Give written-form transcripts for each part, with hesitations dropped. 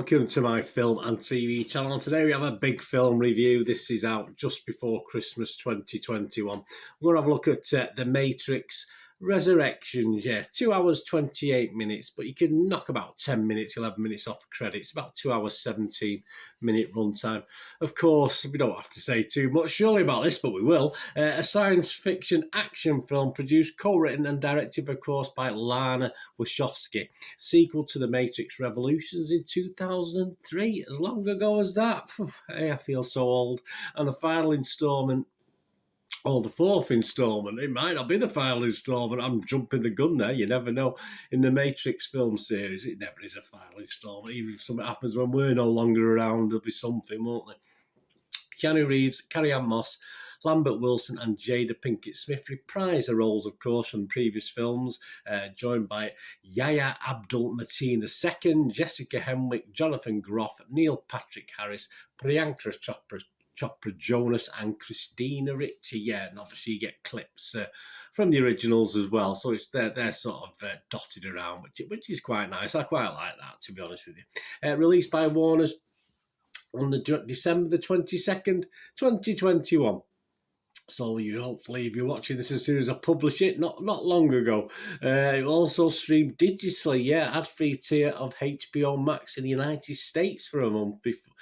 welcome to my film and TV channel. Today we have a big film review. This is out just before Christmas 2021. We're going to have a look at The Matrix Resurrections. Yeah, 2 hours 28 minutes, but you can knock about 10 minutes, 11 minutes off credits. About 2 hours 17-minute runtime. Of course, we don't have to say too much surely about this, but we will. A science fiction action film produced, co-written and directed, of course, by Lana Wachowski. Sequel to The Matrix Revolutions in 2003, as long ago as that. Hey, I feel so old. And the final instalment, or the fourth instalment, it might not be the final instalment. I'm jumping the gun there. You never know. In the Matrix film series, it never is a final instalment. Even if something happens when we're no longer around, there'll be something, won't there? Keanu Reeves, Carrie-Anne Moss, Lambert Wilson and Jada Pinkett Smith reprise their roles, of course, from previous films, joined by Yahya Abdul-Mateen II, Jessica Henwick, Jonathan Groff, Neil Patrick Harris, Priyanka Chopra Jonas and Christina Ricci. Yeah, and obviously you get clips from the originals as well, so it's they're sort of dotted around, which is quite nice. I quite like that, to be honest with you. Released by Warner's on the December the 22nd, 2021. So you hopefully, if you're watching this as soon as I publish it, not long ago. It also streamed digitally, ad-free tier of HBO Max in the United States for a month before,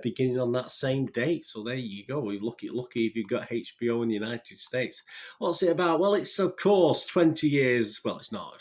beginning on that same date. So there you go. We're lucky if you've got HBO in the United States. What's it about? Well, it's of course 20 years. Well, it's not.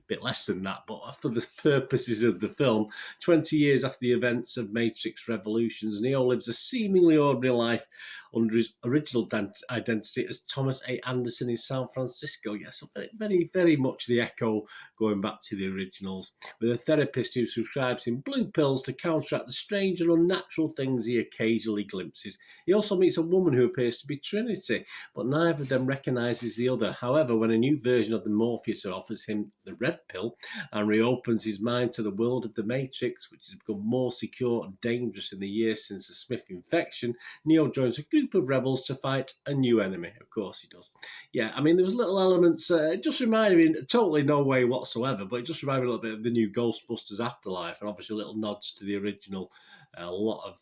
Bit less than that, but for the purposes of the film, 20 years after the events of Matrix Revolutions, Neo lives a seemingly ordinary life under his original identity as Thomas A. Anderson in San Francisco. Yes, so very, very much the echo going back to the originals, with a therapist who prescribes him blue pills to counteract the strange and unnatural things he occasionally glimpses. He also meets a woman who appears to be Trinity, but neither of them recognises the other. However, when a new version of the Morpheus offers him the red pill and reopens his mind to the world of the Matrix, which has become more secure and dangerous in the years since the Smith infection, Neo joins a group of rebels to fight a new enemy. Of course he does. Yeah, I mean, there was little elements, it just reminded me, totally no way whatsoever, but it just reminded me a little bit of the new Ghostbusters Afterlife, and obviously little nods to the original. A lot of,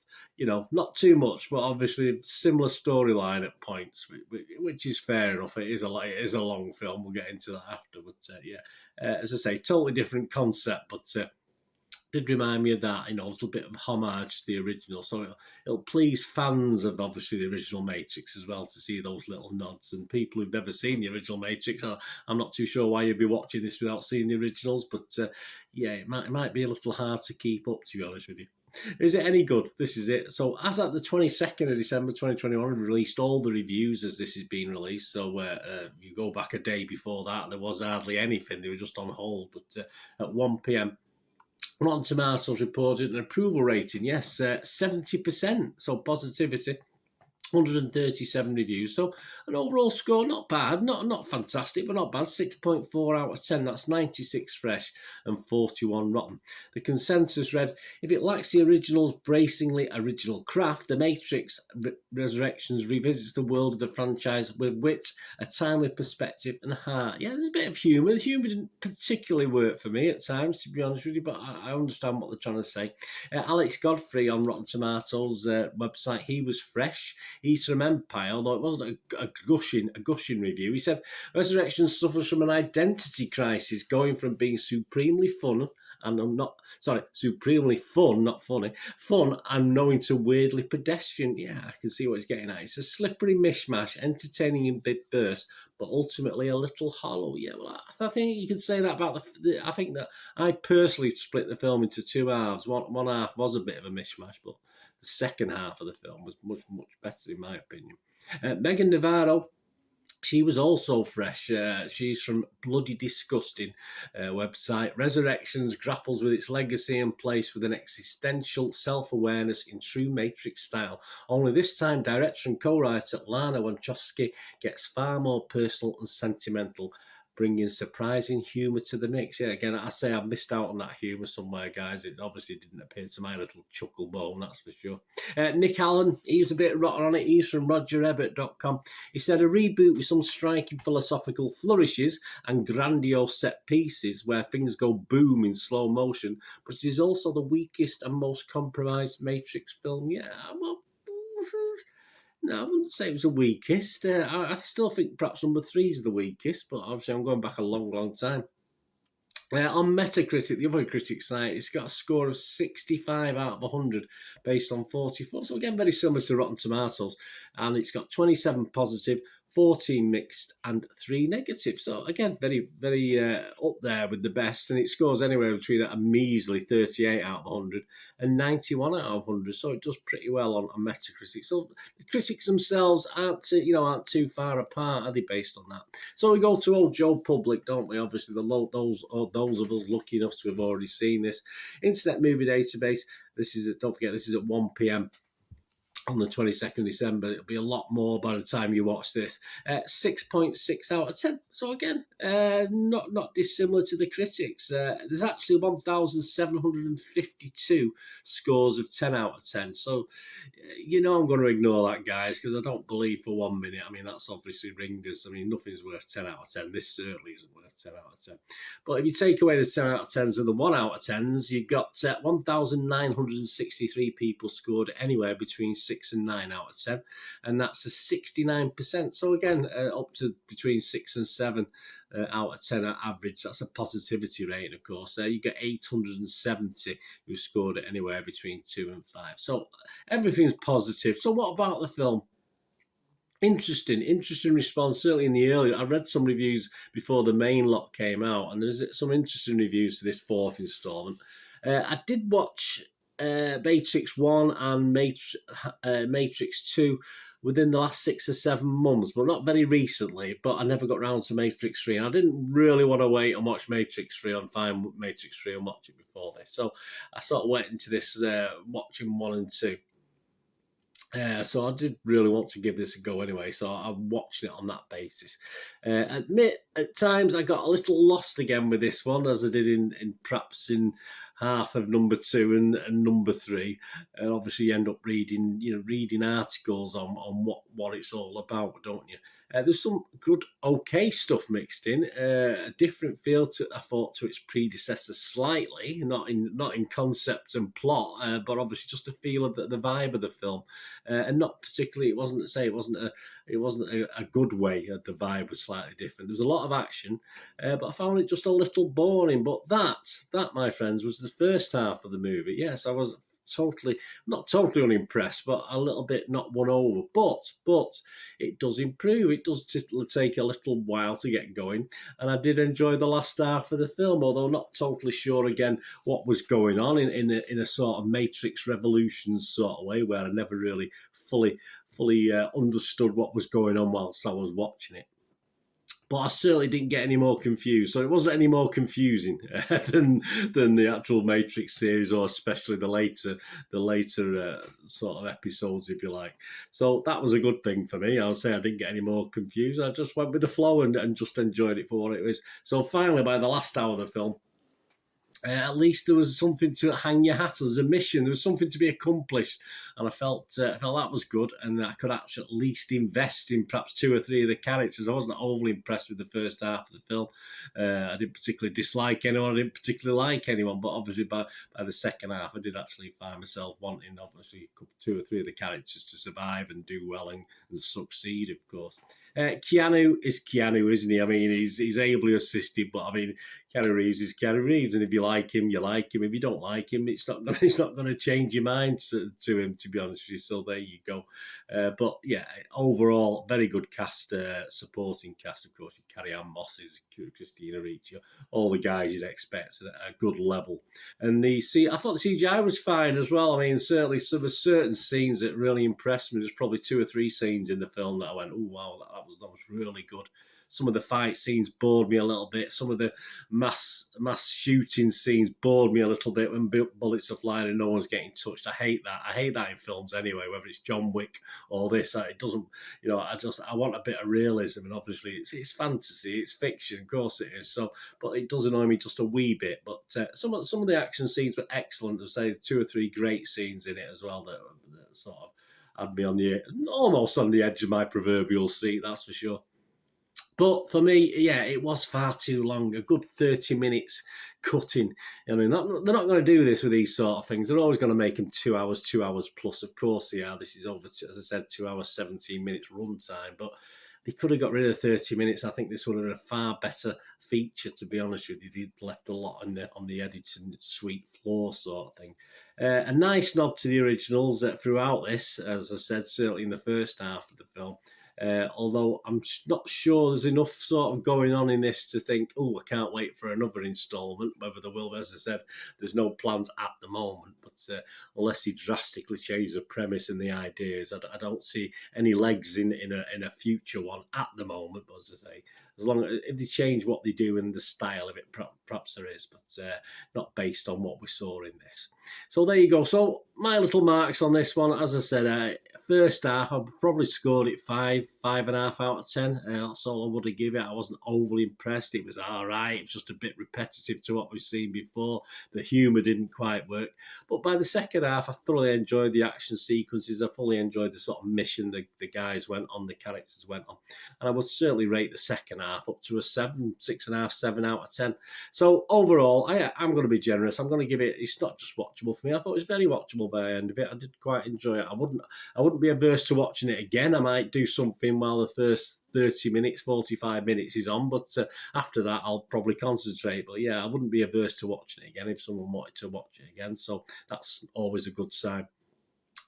not too much, but obviously similar storyline at points, which is fair enough. It is a long film. We'll get into that after, but as I say, totally different concept, but did remind me of that, a little bit of homage to the original. So it'll please fans of obviously the original Matrix as well to see those little nods. And people who've never seen the original Matrix, I'm not too sure why you'd be watching this without seeing the originals, but it might be a little hard to keep up, to be honest with you. Is it any good? This is it. So as at the 22nd of December 2021, we released all the reviews as this is being released. So you go back a day before that, there was hardly anything. They were just on hold. But at 1 p.m, Rotten Tomatoes reported an approval rating, 70%. So positivity. 137 reviews, so an overall score not bad, not fantastic, but not bad. 6.4 out of 10. That's 96 fresh and 41 rotten. The consensus read, if it lacks the original's bracingly original craft, The Matrix Resurrections revisits the world of the franchise with wit, a timely perspective and heart. Yeah, there's a bit of humour. The humour didn't particularly work for me at times, to be honest with you, but I understand what they're trying to say. Alex Godfrey on Rotten Tomatoes website, he was fresh. He's from Empire, although it wasn't a gushing review. He said, Resurrection suffers from an identity crisis, going from being supremely fun supremely fun, not funny, fun and knowing to weirdly pedestrian. Yeah, I can see what he's getting at. It's a slippery mishmash, entertaining in big bursts, but ultimately a little hollow. Yeah, well, I think you could say that about I think that I personally split the film into two halves. One half was a bit of a mishmash, but the second half of the film was much, much better, in my opinion. Megan Navarro, she was also fresh. She's from Bloody Disgusting website. Resurrections grapples with its legacy and place with an existential self-awareness in true Matrix style. Only this time, director and co-writer Lana Wachowski gets far more personal and sentimental. bringing surprising humour to the mix. Yeah, again, I say I've missed out on that humour somewhere, guys. It obviously didn't appear to my little chuckle bone, that's for sure. Nick Allen, he's a bit rotten on it. He's from RogerEbbett.com. He said, a reboot with some striking philosophical flourishes and grandiose set pieces where things go boom in slow motion, but it is also the weakest and most compromised Matrix film. Yeah, well, no, I wouldn't say it was the weakest. I still think perhaps number 3 is the weakest, but obviously I'm going back a long, long time. On Metacritic, the other critic site, it's got a score of 65 out of 100 based on 44. So again, very similar to Rotten Tomatoes. And it's got 27 positive, 14 mixed and 3 negative. So again, very, very up there with the best. And it scores anywhere between a measly 38 out of 100 and 91 out of 100. So it does pretty well on Metacritic. So the critics themselves aren't too far apart, are they, based on that? So we go to old Joe Public, don't we? Obviously, those of us lucky enough to have already seen this. Internet Movie Database. Don't forget, this is at 1 p.m. on the 22nd of December. It'll be a lot more by the time you watch this. 6.6 out of 10. So again, not dissimilar to the critics. There's actually 1,752 scores of 10 out of 10. So, I'm going to ignore that, guys, because I don't believe for 1 minute. I mean, that's obviously ringers. I mean, nothing's worth 10 out of 10. This certainly isn't worth 10 out of 10. But if you take away the 10 out of 10s and the 1 out of 10s, you've got 1,963 people scored anywhere between 6 and 9 out of 10, and that's a 69%. So again, up to between 6 and 7 out of 10 average. That's a positivity rate, of course. You get 870 who scored it anywhere between 2 and 5. So everything's positive. So what about the film? Interesting response, certainly in the early. I read some reviews before the main lot came out, and there's some interesting reviews to this 4th instalment. I did watch Matrix 1 and Matrix 2 within the last 6 or 7 months, but not very recently. But I never got round to Matrix 3, and I didn't really want to wait and watch Matrix 3 and find Matrix 3 and watch it before this. So I sort of went into this watching 1 and 2. So I did really want to give this a go anyway, so I'm watching it on that basis. Admit, at times I got a little lost again with this one, as I did in perhaps in half of number 2 and number 3. And obviously you end up reading articles on what it's all about, don't you? There's some good, okay stuff mixed in. A different feel I thought to its predecessor slightly, not in concept and plot, but obviously just a feel of the vibe of the film, and not particularly. It wasn't a good way. The vibe was slightly different. There was a lot of action, but I found it just a little boring. But that, my friends, was the first half of the movie. Yes, I was not totally unimpressed, but a little bit not won over. But it does improve. It does take a little while to get going, and I did enjoy the last half of the film, although not totally sure again what was going on in a sort of Matrix Revolutions sort of way, where I never really fully understood what was going on whilst I was watching it. But I certainly didn't get any more confused. So it wasn't any more confusing than the actual Matrix series, or especially the later sort of episodes, if you like. So that was a good thing for me. I'll say I didn't get any more confused. I just went with the flow and just enjoyed it for what it was. So finally, by the last hour of the film, at least there was something to hang your hat on. There was a mission. There was something to be accomplished, and I felt that was good, and I could actually at least invest in perhaps 2 or 3 of the characters. I wasn't overly impressed with the first half of the film. I didn't particularly dislike anyone. I didn't particularly like anyone, but obviously by the second half, I did actually find myself wanting, obviously, 2 or 3 of the characters to survive and do well and succeed, of course. Keanu is Keanu, isn't he? I mean, he's ably assisted, but I mean, Keanu Reeves is Keanu Reeves, and if you like him, you like him. If you don't like him, it's not going to change your mind to him, to be honest with you. So there you go. But yeah, overall, very good cast, supporting cast. Of course, Carrie-Anne Moss is Christina Ricci, all the guys you'd expect at a good level. And I thought the CGI was fine as well. I mean, certainly there were certain scenes that really impressed me. There's probably 2 or 3 scenes in the film that I went, oh wow, that was really good. some of the fight scenes bored me a little bit. Some of the mass shooting scenes bored me a little bit when bullets are flying and no one's getting touched. I hate that. I hate that in films anyway, whether it's John Wick or this. It doesn't, I want a bit of realism, and obviously it's fantasy, it's fiction, of course it is. So, but it does annoy me just a wee bit. But some of the action scenes were excellent. I'd say 2 or 3 great scenes in it as well that sort of had me almost on the edge of my proverbial seat, that's for sure. But for me, yeah, it was far too long. A good 30 minutes cutting. I mean, they're not going to do this with these sort of things. They're always going to make them 2 hours, 2 hours plus. Of course they are. This is over, as I said, 2 hours, 17 minutes runtime. But they could have got rid of 30 minutes. I think this would have been a far better feature, to be honest with you. They'd left a lot on the editing suite floor sort of thing. A nice nod to the originals throughout this, as I said, certainly in the first half of the film. Although I'm not sure there's enough sort of going on in this to think, oh, I can't wait for another instalment, whether there will. As I said, there's no plans at the moment, but unless he drastically changes the premise and the ideas, I don't see any legs in a future one at the moment. But as I say, as long as if they change what they do and the style of it, perhaps there is, but not based on what we saw in this. So there you go. So my little marks on this one, as I said, first half, I probably scored it 5.5 out of 10. That's all I would have given it. I wasn't overly impressed. It was all right. It was just a bit repetitive to what we've seen before. The humour didn't quite work. But by the second half, I thoroughly enjoyed the action sequences. I fully enjoyed the sort of mission the guys went on, the characters went on. And I would certainly rate the second half up to a 6.5, 7 out of 10. So overall, I'm going to be generous. I'm going to give it, it's not just watchable for me. I thought it was very watchable by the end of it. I did quite enjoy it. I wouldn't be averse to watching it again. I might do something while the first 30 minutes, 45 minutes is on, but after that I'll probably concentrate. But yeah, I wouldn't be averse to watching it again if someone wanted to watch it again. So that's always a good sign.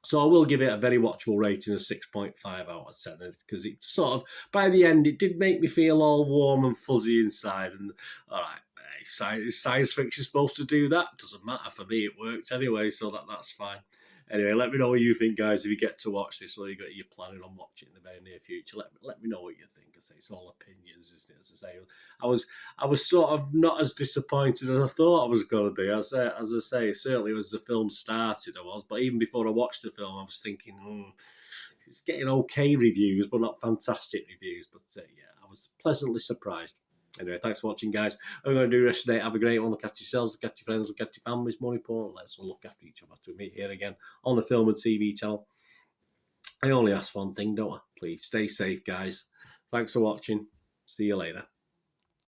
So I will give it a very watchable rating of 6.5 out of 10, because it sort of, by the end, it did make me feel all warm and fuzzy inside. And all right, science fiction supposed to do that? Doesn't matter for me. It worked anyway, so that's fine. Anyway, let me know what you think, guys, if you get to watch this or you're planning on watching it in the very near future. Let me know what you think. I say it's all opinions, isn't it? As I say, I was sort of not as disappointed as I thought I was going to be. As I say, certainly as the film started, I was. But even before I watched the film, I was thinking, it's getting okay reviews, but not fantastic reviews. But yeah, I was pleasantly surprised. Anyway, thanks for watching, guys. I'm going to do the rest of the day. Have a great one. Look after yourselves, look after your friends, look after your families. More important, let's all look after each other. To meet here again on the Film and TV channel. I only ask one thing, don't I? Please stay safe, guys. Thanks for watching. See you later.